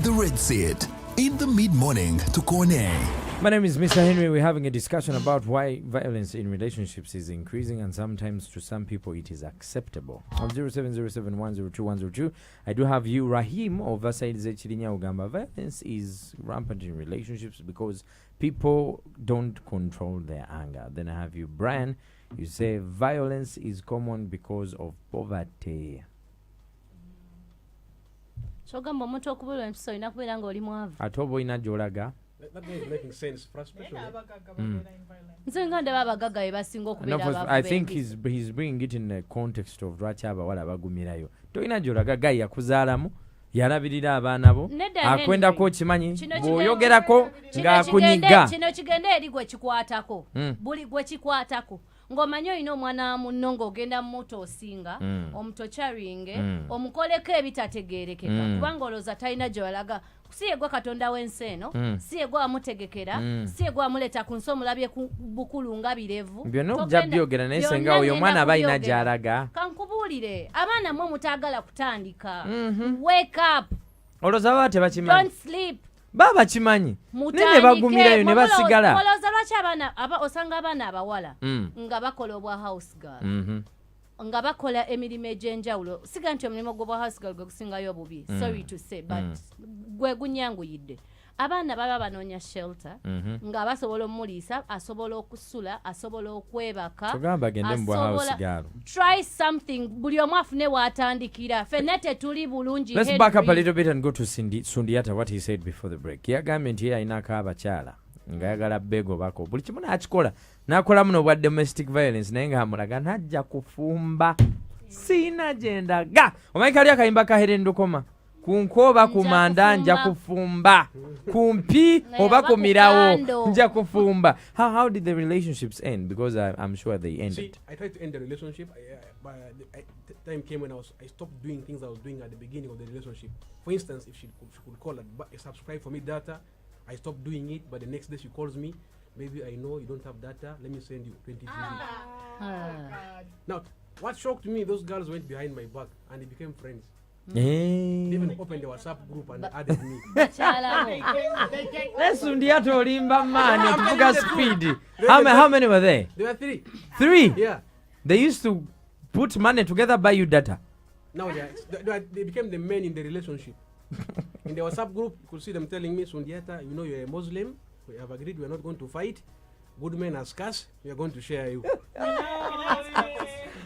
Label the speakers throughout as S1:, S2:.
S1: The Red Seat in the mid-morning to Corner.
S2: My name is Mr. Henry. We're having a discussion about why violence in relationships is increasing, and sometimes to some people it is acceptable. On 0707102102, I do have you, Rahim, of Vasaid Zechirinya Ugamba. Violence is rampant in relationships because people don't control their anger. Then I have you, Brian. You say violence is common because of poverty.
S3: Chogamba omuntu okubulwa empiso olina kubeera ng'oli mwavu.
S2: Ate oba olina gy'olaga.
S4: That is making sense. Frustration.
S3: Nze nga ndaba abagagga be basinga okubeera abavu.
S2: I think he's bringing it in the context of lwaki abawala bagumirayo. Tolina gy'olaga gayi yakuzaalamu yalabirira abaana bo akwendako okimanyi bw'oyogerako ng'akunyiga.
S3: Kino kigende eri gwe kikwatako. Buli gwe kikwatako. Ng'omanyi olina omwana munno ng'ogenda mu moto osinga omutocharinge omukoleko ebitategeerekeka kubanga olowooza talina gy'olaga si ye gwe katonda w'ensi eno si ye gwe wamutegekera si ye gwe wamuleeta ku nsi omulabye ku bukulu nga birevu
S2: byonna ojja byogera naye senga oyo omwana aba alina gy'alaga.
S3: Kankubuulire abaana mmwe mutaagala kutandika wake up
S2: olowooza baba tebakimanyi
S3: don't sleep
S2: baba bakimanyi ne bagumirayo ne basigala.
S3: Olowooza lwaki osanga abaana abawala nga bakola obwa house girl nga bakola emirimu egy'enjawulo siga nti omulimu gw'obwa house girl gwe gusingayo obubi sorry to say but gwe gunyanguyidde. Abaana baba banoonya shelter nga basobola omuliisa asobola okusula asobola okwebaka
S2: tugamba agende mu bwa house girl.
S3: Try something buli omu afune w'atandikira ffenna tetuli bulungi.
S2: Let's back up a little bit and go to Sundiata, what he said before the break. Yagambye nti ye ayinako abakyala ng'ayagala beegobako buli kimu n'akikola n'akola muno obwa domestic violence naye ng'amulaga najja kufumba siina gyendaga. Omanyi kali akayimba ka Helen Ndukoma kunkoba kumanda nja kufumba kumpi oba kumirawo nja kufumba. How did the relationships end? Because I'm sure they ended.
S4: See, I tried to end the relationship, but time came when I stopped doing things I was doing at the beginning of the relationship. For instance, if she could call and subscribe for me data, I stopped doing it, but the next day she calls me, maybe I know you don't have data, let me send you 20 GB. Now, what shocked me, those girls went behind my back and they became friends. They even opened the WhatsApp group and added me.
S2: Let's Sundiata olimba mani otuvuga speed. How many were there?
S4: There were 3.
S2: 3?
S4: Yeah.
S2: They used to put money together, buy you data.
S4: Now they became the men in the relationship. In the WhatsApp group, you could see them telling me, Sundiata, you know you're a Muslim. We have agreed we are not going to fight. Good men are scarce. We are going to share you.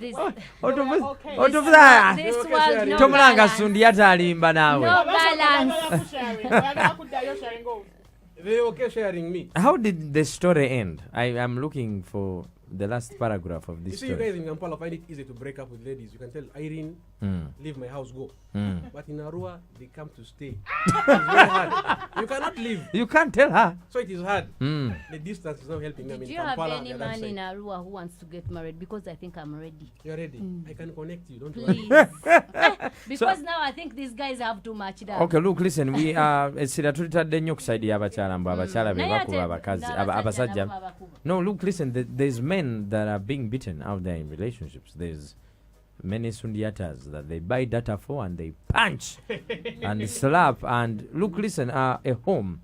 S3: This
S2: world, no
S3: balance.
S4: They're okay sharing me.
S2: How did the story end? I am looking for the last paragraph of this
S4: story. You see,
S2: story.
S4: you guys in Kampala find it easy to break up with ladies. You can tell Irene, leave my house, go. But in Arua, they come to stay. It's very hard. You cannot leave.
S2: You can't tell her.
S4: So it is hard. The distance is not helping them.
S3: Did
S4: in
S3: you
S4: Kampala,
S3: have any man in Arua who wants to get married? Because I think I'm ready.
S4: You're ready. I can connect you. Don't
S3: Please.
S4: worry.
S3: Because now I think these guys have too much down.
S2: Okay, look, listen. We are tulitadde nnyo kusaidia abakyala mbu abakyala be bakuba abakazi abasajja. No, look, listen. There's men that are being beaten out there in relationships. There's many Sundiatas that they buy data for and they punch and slap. And look, listen, a home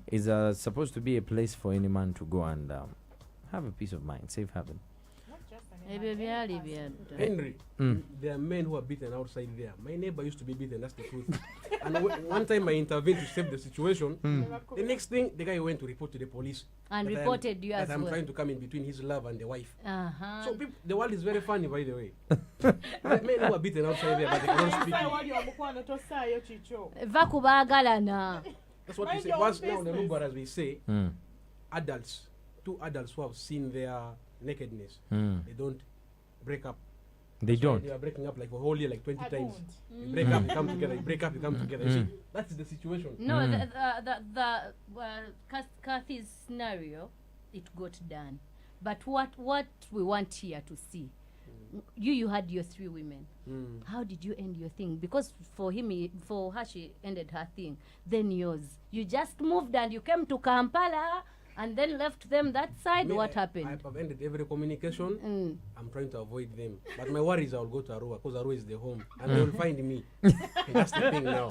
S2: is supposed to be a place for any man to go and have a peace of mind, safe haven.
S4: Henry, there are men who are beaten outside there. My neighbor used to be beaten, that's the truth. And one time I intervened to save the situation. The next thing, the guy went to report to the police.
S3: And reported you as
S4: well. I'm trying to come in between his love and the wife. So the world is very funny, by the way. Men who are beaten outside there, but they cannot speak. That's what we say. Once now, the Lugar, as we say, adults, 2 adults who have seen their nakedness, they don't break up.
S2: They don't.
S4: They are breaking up like for a whole year, like 20 times. You break up, you come together. You break up, you come together. You see, that's the situation.
S3: No, Kathy's scenario, it got done. But what we want here to see, you had your 3 women. How did you end your thing? Because for her, she ended her thing. Then yours, you just moved and you came to Kampala. and then left them that side. What happened?
S4: I've ended every communication. I'm trying to avoid them. But my worry is I'll go to Arua because Arua is the home. And they will find me. That's the thing now.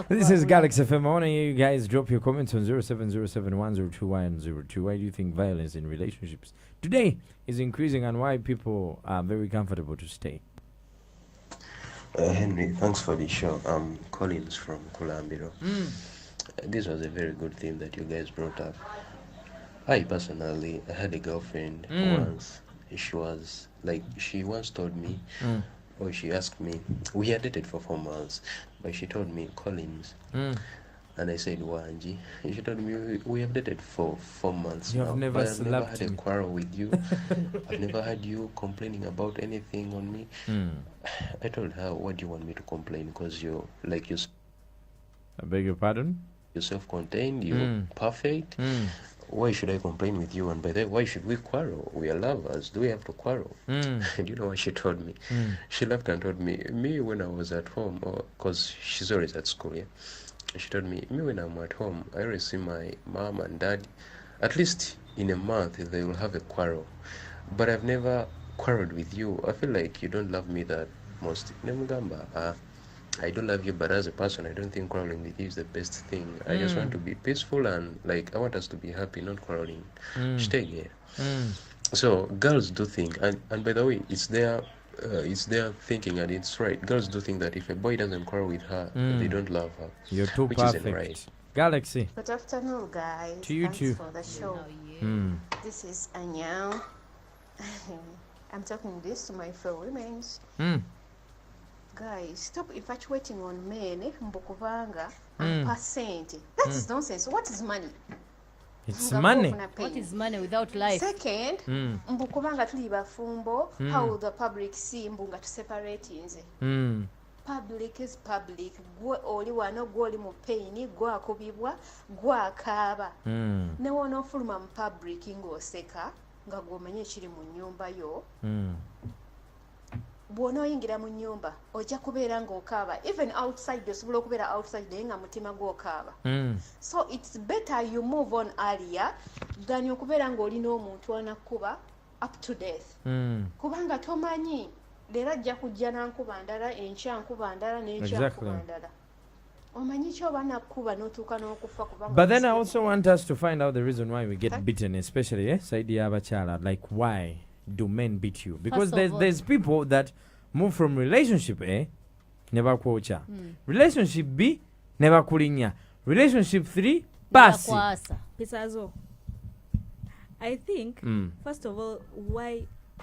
S2: This is Galaxy FM. I want to hear you guys drop your comments on 0707102102. Why do you think violence in relationships today is increasing and why people are very comfortable to stay?
S5: Henry, thanks for the show. I'm Collins from Kulambiro. This was a very good theme that you guys brought up. I personally had a girlfriend once. She was like, she once told me, or she asked me, we had dated for 4 months, but she told me, Collins. And I said, Wanji. And she told me, we have dated for 4 months
S2: You
S5: now.
S2: have never
S5: but I've never had a
S2: me.
S5: quarrel with you. I've never had you complaining about anything on me. I told her, what do you want me to complain? Because you're like, you're
S2: I beg your pardon?
S5: self-contained, you're perfect. Why should I complain with you? And by the way, why should we quarrel? We are lovers. Do we have to quarrel? And you know what she told me? She laughed and told me when I was at home, because she's always at school, yeah? She told me when I'm at home, I always see my mom and dad, at least in a month, they will have a quarrel. But I've never quarreled with you. I feel like you don't love me that most. I do love you, but as a person, I don't think quarreling with you is the best thing. I just want to be peaceful and like I want us to be happy, not quarreling. Stay here. So girls do think, and by the way, it's their thinking, and it's right. Girls do think that if a boy doesn't quarrel with her, they don't love her.
S2: You're too
S5: which
S2: perfect.
S5: Isn't right.
S2: Galaxy.
S6: Good afternoon, guys.
S2: To you
S6: Thanks
S2: too.
S6: for the show. This is Anya. I'm talking this to my fellow women. Guys, stop infatuating on men. Mbukuvanga percent. That is nonsense. What is money?
S2: It's money.
S3: What is money without life?
S6: Second, mbukuvanga tuli bafumbo. How will the public see mbunga to separate nze? Public is public. Gwe oli wano gwe oli mu pain, gwe akubibwa, gwe akaaba. Ne wono fuluma mu public ng'oseka nga gw'omanye ekiri mu nnyumba yo. Bw'onooyingira mu nnyumba ojja kubeera ng'okaaba. Even outside osobola okubeera outside naye nga mutima gw'okaaba. So it's better you move on earlier than okubeera ng'olina omuntu anakuba up to death. Kubanga tomanyi leero ajja kujja nankuba ndala, enkya nkuba ndala, n'enkya nkuba ndala. Omanyi ky'oba nakuba n'otuuka n'okufa kubanga.
S2: But then I also want us to find out the reason why we get beaten, especially side y'abakyala. Like why do men beat you? Because there's people that move from relationship A, never quocha. Relationship B, never kulinya. Relationship 3, pass.
S7: Pisazo. I think, first of all,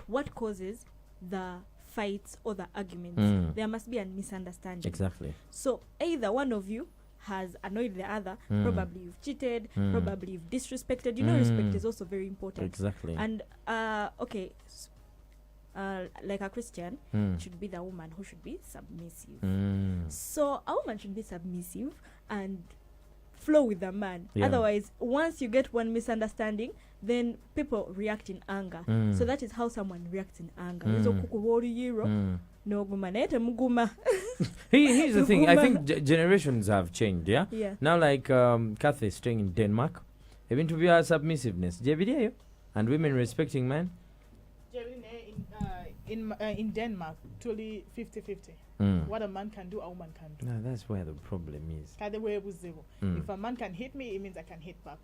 S7: what causes the fights or the arguments? There must be a misunderstanding.
S2: Exactly.
S7: So either one of you has annoyed the other, probably you've cheated, probably you've disrespected. You know, respect is also very important.
S2: Exactly.
S7: And like a Christian, should be the woman who should be submissive. So a woman should be submissive and flow with the man. Otherwise, once you get one misunderstanding, then people react in anger. So that is how someone reacts in anger.
S2: Here's the thing. I think generations have changed. Yeah. Now, like Kathy is staying in Denmark, even to be a submissiveness, and women respecting men.
S8: In Denmark, totally 50-50. What a man can do, a woman can do.
S2: No, that's where the problem is.
S8: If a man can hit me, it means I can hit back.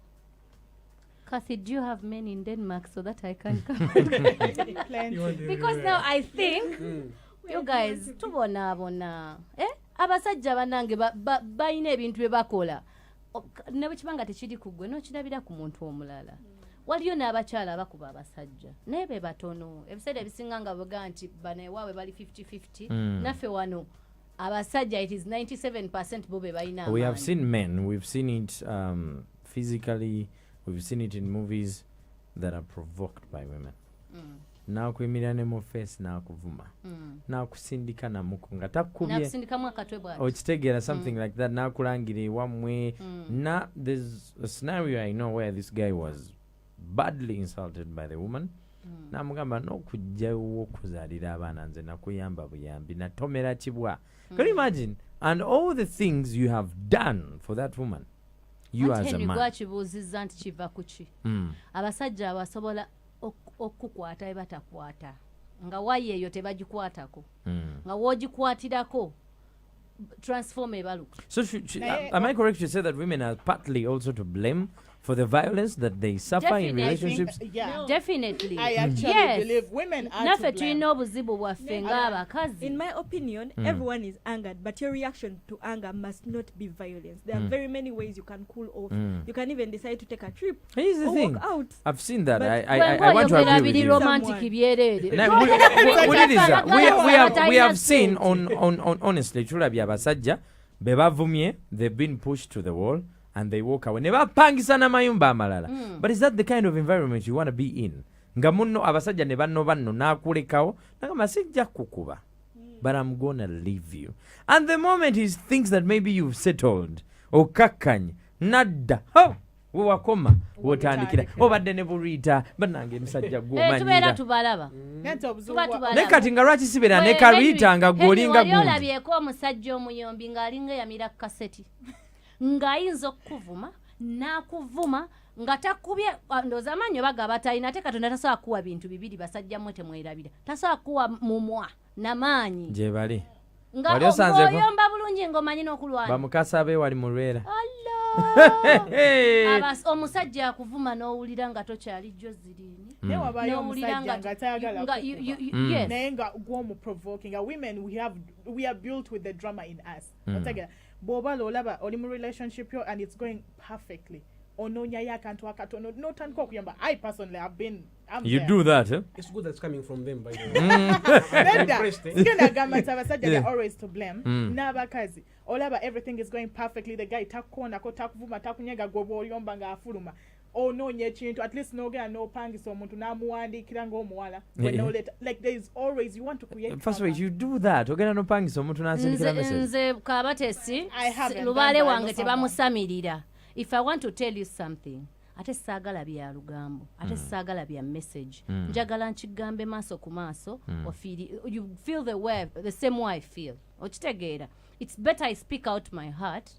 S3: Kathy, do you have men in Denmark so that I can come?
S8: Plenty.
S3: Because now I think you guys tubona abasajja banange bayina ebintu bye bakola ne bwekibanga tekiri ku ggwe n'okirabira ku muntu omulala. Waliyo n'abakyala abakuba abasajja naye be batono. Ebiseera ebisinga nga boga nti bano ewaabwe bali 50-50 naffe wano abasajja it is 97% bo be balina amaanyi.
S2: We have seen men, we've seen it physically, we've seen it in movies that are provoked by women. Nakuyimirira ne mu face nakuvuma, nakusindika namuku nga takubye, okitegeera something like that, nakulangira ewammwe. There's a scenario I know where this guy was badly insulted by the woman. Namugamba n'okujjawo okuzaalira abaana nze nakuyamba buyambi natomera kibwa. Can you imagine? And all the things you have done for that woman. you as a
S3: Henry
S2: man.
S3: gwakibuuzizza nti kiva ku ki abasajja abasobola okukukwata bye batakwata nga wayi eyo tebagikwatako nga woogikwatirako transform ebaluka.
S2: So am I correct to say that women are partly also to blame for the violence that they suffer in relationships?
S3: Definitely.
S8: I actually believe women are
S3: naffe
S8: to blame.
S3: tulina obuzibu bwaffe ng'abakazi.
S7: In my opinion, everyone is angered, but your reaction to anger must not be violence. There are very many ways you can cool off. You can even decide to take a trip
S2: Here's the
S7: or
S2: thing.
S7: walk out.
S2: I've seen that.
S7: But
S2: I want to agree with you.
S3: romantic byereere.
S2: Now, we have seen on honestly tulabye abasajja be bavumye, they've been pushed to the wall and they walk away. Ne bapangisa n'amayumba amalala. But is that the kind of environment you want to be in? Nga munno abasajja ne banno n'akulekawo nagamba sijja kukuba, but I'm gonna leave you. And the moment he thinks that maybe you've settled okakkanye nadda wewakoma wotandikira obadde ne buriita bannange emisajja
S3: tubeera
S2: gwomanyira
S3: tubalaba.
S2: ne kati nga lwaki sibeera ne kariita nga gwolinga gundi
S3: olabyeko omusajja omuyombi ng'alinga yamira kaseti ng'ayinza okukuvuma n'akuvuma nga takubye ndooza amaanyi oba gaba talina ate katonda tasobola kuwa bintu bibiri basajja mmwe temwerabira tasobola kuwa mumwa n'amaanyi
S2: gye bali
S3: nga
S2: Wali osanzeeko?
S3: oyomba bulungi ng'omanyi n'okulwana.
S2: bamukasa abe wali mu lwera
S3: omusajja akuvuma n'owulira nga tokyali Joseline.
S8: Naye wabayo
S3: N'owulira
S8: omusajja nga tayagala
S3: nga
S8: kukuba.
S3: yes.
S8: naye nga gw'omuprovoking. Women, we are built with the drama in us. Otegera bw'oba olaba oli mu relationship yo and it's going perfectly ononyayo akantu akatono n'otandika okuyamba. I personally have been
S2: you do that eh?
S4: It's good that's coming from them, by the way.
S8: Nagamba nti abasajja they're always to blame. N'abakazi olaba everything is going perfectly, the guy takukoonako takuvuma takunyaga gwe bw'oyomba ng'afuluma onoonya ekintu at least n'ogenda n'opangisa omuntu n'amuwandiikira ng'omuwala like there is always you want to create
S2: First of all, you do that ogenda n'opangisa omuntu n'asindikira message.
S3: Nze Kabatesi
S8: I haven't
S3: lubaale
S8: done that,
S3: wange
S8: no
S3: tebamusamirira. If I want to tell you something, ate saagala bya lugambo, ate saagala bya message. Njagala nkigambe maaso ku maaso, you feel the same way I feel. Okitegeera. It's better I speak out my heart,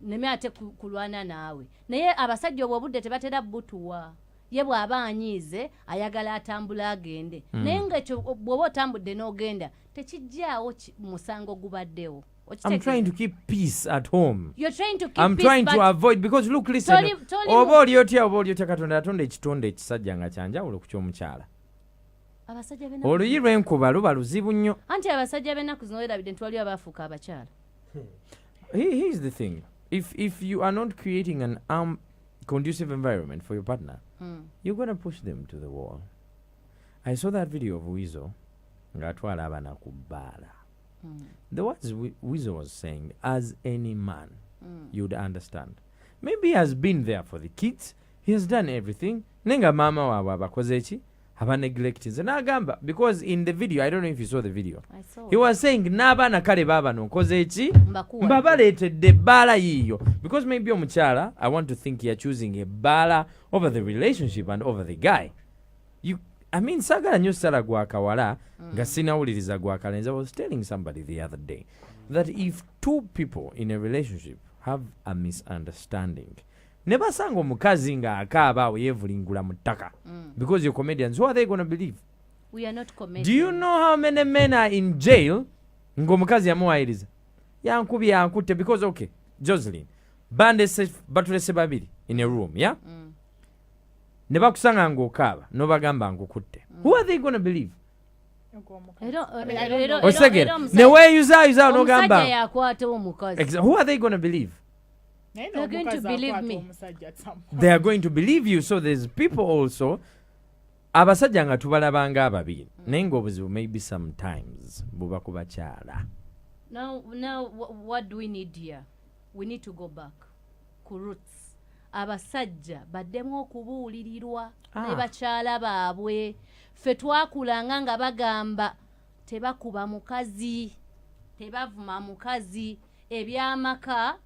S3: neme ate kulwana naawe. Naye abasajja obwobudde tebatera butuwa. Ye bw'aba anyiize ayagala atambula agende. Naye ng'ekyo bw'oba otambudde n'ogenda tekijjaawo musango gubaddewo.
S2: I'm trying to keep peace at home.
S3: You're trying to keep
S2: I'm
S3: peace,
S2: trying
S3: but
S2: to avoid because look, listen. Oba oli otya Katonda yatonda ekitonde ekisajja nga kyanjawulo ku ky'omukyala. Oluyi lw'enkuba luba luzibu nnyo.
S3: Anti abasajja b'ennaku zino weerabidde nti waliwo abaafuuka abakyala.
S2: Here's the thing. If you are not creating an conducive environment for your partner, you're going to push them to the wall. I saw that video of Weasel ng'atwala abaana ku bbaala. The words Weasel was saying, as any man, you'd understand. Maybe he has been there for the kids. He has done everything. Nenga mama waabwe abakoze ki? Aba neglected. N'agamba, because in the video, I don't know if you saw the video.
S3: I saw
S2: He was saying, n'abaana kale baabano nkoze ki? Mbabaleetedde ebbaala yiyo. Because maybe omukyala, I want to think you're choosing a bala over the relationship and over the guy. I mean, sagala nnyo sala gwa kawala nga sinawuliriza gwa kalenzi. I was telling somebody the other day that if two people in a relationship have a misunderstanding, ne basanga omukazi nga akaaba awo yeevulingula mu ttaka, because you're comedians, who are they going to believe?
S3: We are not comedians.
S2: Do you know how many men are in jail ng'omukazi yamuwayiriza yankubye yankutte? Because okay, Joseline, batulese babiri in a room, yeah? Ne bakusanga ng'okaaba n'obagamba ng'okutte. Who are they going to believe? Osegera ne weeyuzaayo n'ogamba
S3: yakwata omukazi.
S2: who are they going to believe?
S3: They're going to believe me.
S2: They are going to believe you. So there's people also abasajja nga tubalabanga ababiri naye ng'obuzibu maybe sometimes buba ku bakyala.
S3: Now what do we need here? We need to go back ku roots. Abasajja baddemu okubuulirirwa ne bakyala baabwe. Ffe twakulanga nga bagamba tebakuba mukazi, tebavuma mukazi, ebyamaka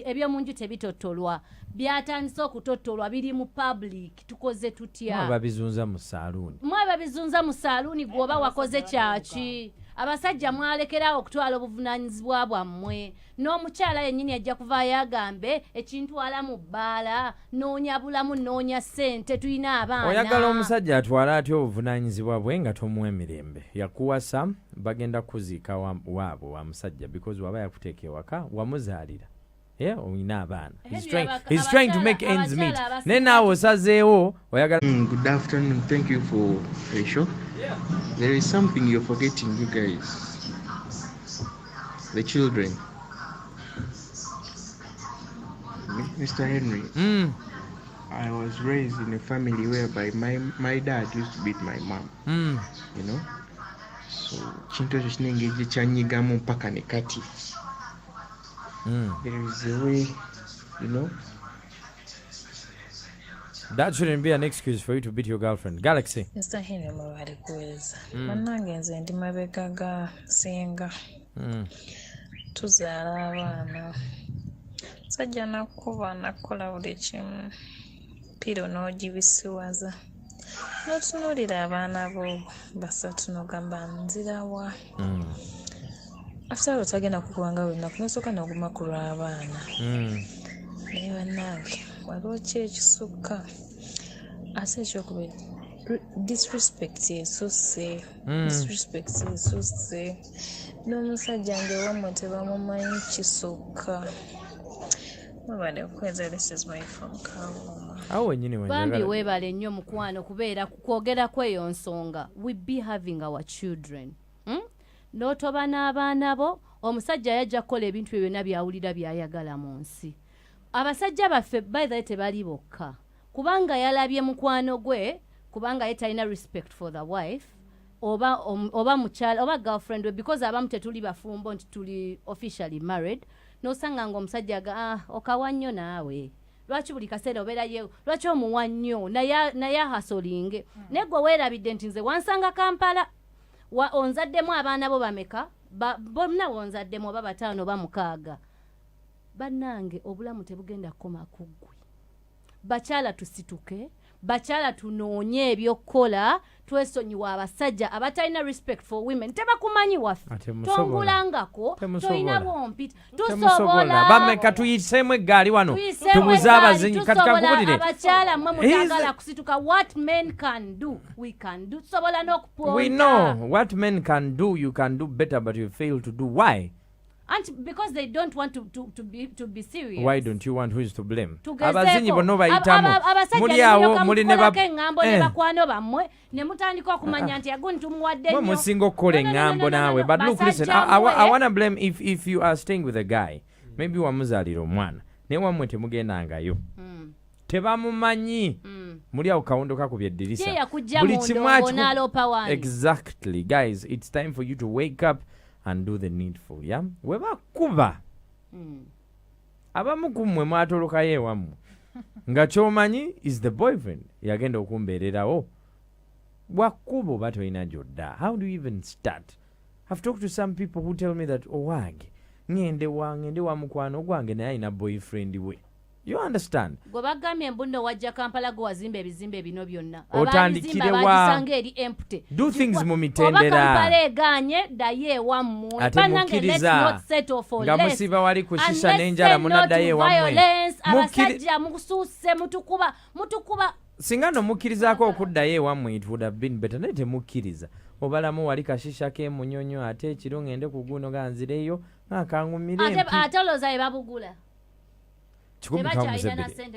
S3: ebyomunju tebitottolwa, byatandise okutottolwa biri mu public, tukoze tutya?
S2: Babizunza mu saaluuni.
S3: Babizunza mu saaluuni gwoba wakoze kyaki? abasajja mwalekerawo okutwala obuvunaanyizibwa bwammwe n'omukyala yennyini ajja kuvaayo agambe ekintwala mu bbaala noonya bulamu noonya ssente tulina abaana
S2: oyagala omusajja atwala atya obuvunaanyizibwa bwe nga tomuwa emirembe yakuwasa bagenda kuziika waabwe wa musajja because waba yakuteeka ewaka wamuzaalira oyina abaana he's trying to make ends meet naye naawe osazeewo oyagala
S9: Good afternoon. Thank you for the show. There is something you're forgetting, you guys. The children. Mr. Henry, I was raised in a family whereby my dad used to beat my mom. You know? So, chintu ekyo kinengeje kyanyigamu mpaka ne kati. There is a way, you know?
S2: That shouldn't be an excuse for you to beat your girlfriend. Galaxy.
S10: Mr. Henry Mawali kuweza. Bannange nze ndi mabega ga singa. Tuzaala abaana. Sajja nakuba nakola buli kimu. Piro n'ogibisiwaza. N'otunuulira abaana bo basatu n'ogamba nzirawa. After all otagenda kukubanga buli nnaku n'osooka n'oguma ku lw'abaana. Naye bannange waliwo ki ekisukka ate ekyokubiri disrespect esusse n'omusajja nge wammwe tebamumanyi kisukka mwebale okweza. This is my phone call.
S3: Bambi weebale nnyo mukwano kubeera kwogera kweyo nsonga we be having our children n'otoba n'abaana bo omusajja yajja kukola ebintu bye byonna byawulira byayagala mu nsi. Abasajja baffe by the way tebali bokka kubanga yalabye mukwano gwe kubanga ye talina respect for the wife oba mukyala oba girlfriend we because abamu tetuli bafumbo nti tuli officially married n'osanga ng'omusajja okawa nnyo naawe lwaki buli kaseera obeerayo lwaki omuwa nnyo naye ahasolinge naye gwe weerabidde nti nze wansanga Kampala onzaddemu abaana bo bameka bonna wonzaddemu oba 5 oba 6 bannange obulamu tebugenda kukoma ku ggwe. Bakyala tusituke bakyala tunoonye ebyokukola twesonyiwa abasajja abatalina respect for women tebakumanyi waffe tongulangako toyina bwompita tusobola
S2: bameka tuyiseemu eggaali wano tubuze abazinyi kati kankubulire
S3: abakyala mmwe mutagala kusituka what men can do we can do tusobola n'okuponda
S2: we know what men can do you can do better but you fail to do why
S3: and because they don't want to be serious.
S2: Why don't you want who is to blame?
S3: Abazinyi
S2: bono bayitamu muli awo muli ne
S3: engambo ne bakwano bammwe ne mutandika okumanya nti agundi tumuwadde nnyo
S2: musinga okukola engambo naawe but look listen I want to blame if you are staying with a guy maybe wamuzaalira omwana naye wammwe temugendangayo tebamumanyi muli awo kawondo kakubya eddirisa buli kimu exactly guys it's time for you to wake up and do the needful, yeah? Webakuba. Abamu kumwe mwatolokayo ewammwe. Nga kyomanyi is the boyfriend. Yagenda okumbeererawo. Wakuba oba tolina gy'odda. How do you even start? I've talked to some people who tell me that owange ngende wa mukwano gwange naye alina boyfriend we. You understand?
S3: Gwe bagambye embundo wajja Kampala gwe wazimba ebizimbe bino byonna.
S2: Otandikire wa
S3: empty.
S2: Do things mu mitendera.
S3: Oba Kampala eganye daye ewammwe.
S2: Ate mukkiriza. Nga musiba wali ku shisha n'enjala munaddayo ewammwe.
S3: Abasajja mususse mutukuba.
S2: Singa nomukkirizaako okuddayo ewammwe it would have been better. Naye temukkiriza. Obalamu wali kashisha ke munyonyo ate ekiro ngende ku guno ganzireyo akangumire empi.
S3: Ate olowooza ebabugula.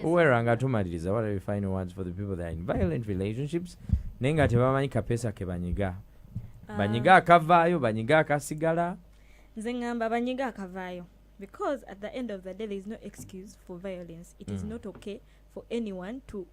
S2: Uweranga tumaliriza. What are your final words for the people that are in violent relationships? Nenga tebamanyi kapesa ke banyiga. Banyiga akavaayo, banyiga akasigala.
S7: Nze ngamba banyiga akavaayo. Because at the end of the day there is no excuse for violence. It is not okay for anyone to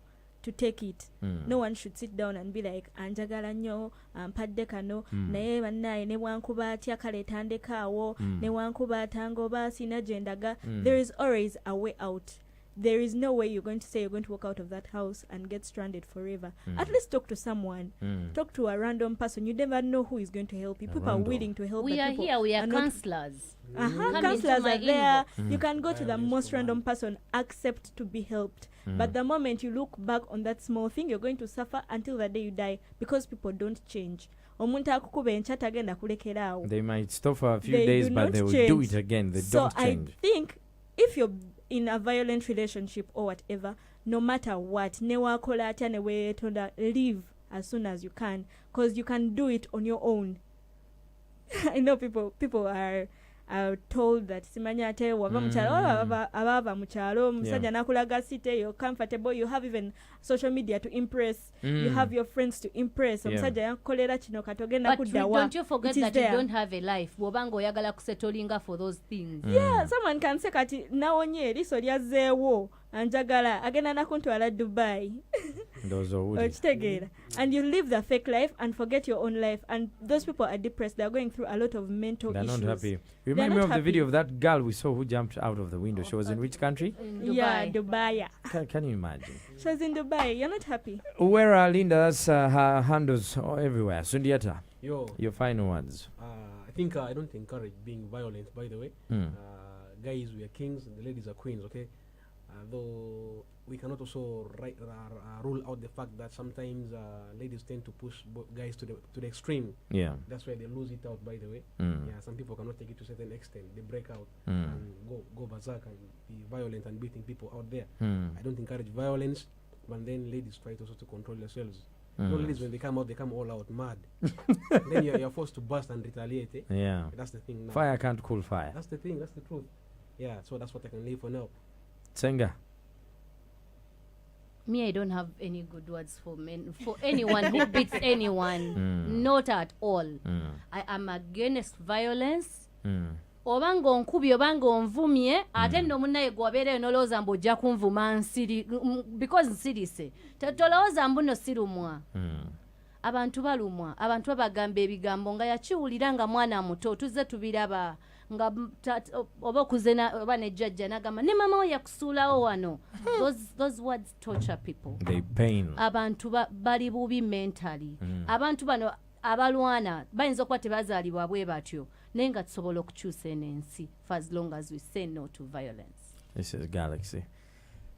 S7: take it. No one should sit down and be like anjagala nnyo ampadde kano naye bannaye ne bwankuba atya kale tandekaawo ne bwankuba atanga oba sina gyendaga. There is always a way out. There is no way you're going to say you're going to walk out of that house and get stranded forever. At least talk to someone. Talk to a random person. You never know who is going to help you. People are willing to help.
S3: We are here. We are counselors.
S7: Counselors are there. You can go to the most random person, accept to be helped. But the moment you look back on that small thing, you're going to suffer until the day you die because people don't change. omuntu akukuba enkya tagenda kulekeraawo.
S2: They might stop for a few
S7: They
S2: days,
S7: do
S2: but
S7: not
S2: they will
S7: change.
S2: do it again. They
S7: So
S2: don't change.
S7: I think if you're in a violent relationship or whatever, no matter what, newakola atya ne weetonda, leave as soon as you can, because you can do it on your own. I know people are told that simanya ate wava mukyalo abava mukyalo musajja nakulaga site, you're comfortable, you have even social media to impress, you have your friends to impress. Omusajja yakolera kino katogenda kuddawa.
S3: But don't you forget that you don't have a life. Bwobanga oyagala kusettlinga for those things.
S7: Yeah, someone can say kati nawonye eriso lyazzeewo anjagala agenda nakuntwala Dubai.
S2: Those are woody.
S7: And you live the fake life and forget your own life, and those people are depressed. They're going through a lot of mental
S2: They're
S7: issues.
S2: not happy. Remind me of the video of that girl we saw who jumped out of the window. She was in which country?
S3: In Dubai.
S7: Yeah, Dubai.
S2: Can you imagine?
S7: She was in Dubai. You're not happy.
S2: Where are Linda? That's her handles everywhere. Sundiata,
S4: Yo,
S2: your final words.
S4: I think I don't encourage being violent, by the way. Guys, we are kings and the ladies are queens, okay? Though we cannot also rule out the fact that sometimes ladies tend to push guys to the extreme.
S2: Yeah.
S4: That's why they lose it out, by the way. Yeah, some people cannot take it to a certain extent. They break out and go berserk and be violent and beating people out there. I don't encourage violence, but then ladies try to also to control themselves. You know, ladies, when they come out, they come all out mad. Then you're forced to burst and retaliate. Eh?
S2: Yeah.
S4: That's the thing now.
S2: Fire can't cool fire.
S4: That's the thing. That's the truth. Yeah, so that's what I can leave for now.
S2: Senga.
S3: Me, I don't have any good words for men, for anyone who beats anyone. Not at all. I am against violence. Obanga onkubye obanga onvumye ate nno munnaye gwabeereyo nolowooza mbu ojja kunvuma because nsirise tolowooza mbu nno sirumwa. Abantu balumwa, abantu babagamba ebigambo nga yakiwulira nga mwana muto, tuzze tubiraba nga oba okuze oba ne jjajja n'agamba ne mama we yakusuulawo wano. Those words torture people.
S2: They pain.
S3: Abantu bali bubi mentally. Abantu bano abalwana bayinza okuba tebazaalibwa bwe batyo naye nga tusobola okukyusa eno ensi for as long as we say no to violence.
S2: This is Galaxy.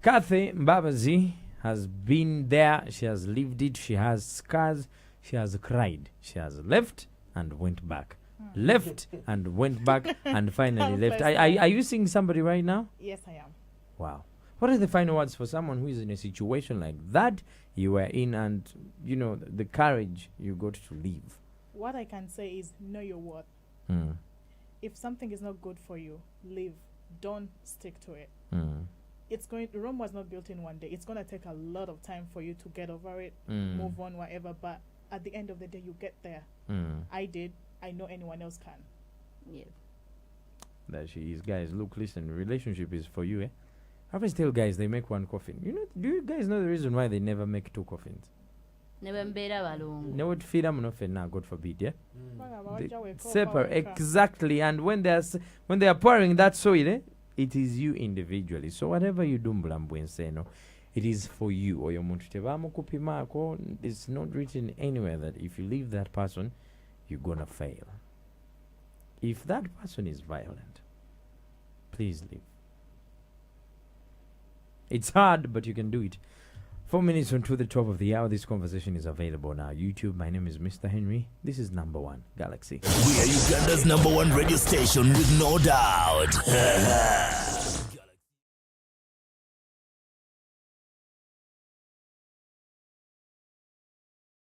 S2: Kathy Mbabazi has been there. She has lived it. She has scars. She has cried. She has left and went back. Left and went back and finally left. Are you seeing somebody right now?
S8: Yes, I am.
S2: Wow. What are the final words for someone who is in a situation like that you were in and, you know, the courage you got to leave?
S8: What I can say is know your worth. If something is not good for you, leave. Don't stick to it. Rome was not built in one day. It's going to take a lot of time for you to get over it, move on, whatever. But at the end of the day, you get there. I did. I know anyone else can.
S3: Yeah.
S2: That she is. Guys, look, listen, relationship is for you, eh? I always tell guys they make one coffin. You know, do you guys know the reason why they never make two coffins?
S3: Never mbeera balungu.
S2: Never feed them enough and now, God forbid, yeah?
S8: They
S2: Separate, exactly. And when they are pouring that soil, eh, it is you individually. So whatever you do, no, it is for you. Or your it's not written anywhere that if you leave that person, you're gonna fail. If that person is violent, please leave. It's hard, but you can do it. 4 minutes until the top of the hour. This conversation is available now. YouTube. My name is Mr. Henry. This is number one Galaxy.
S1: We are Uganda's number one radio station with no doubt.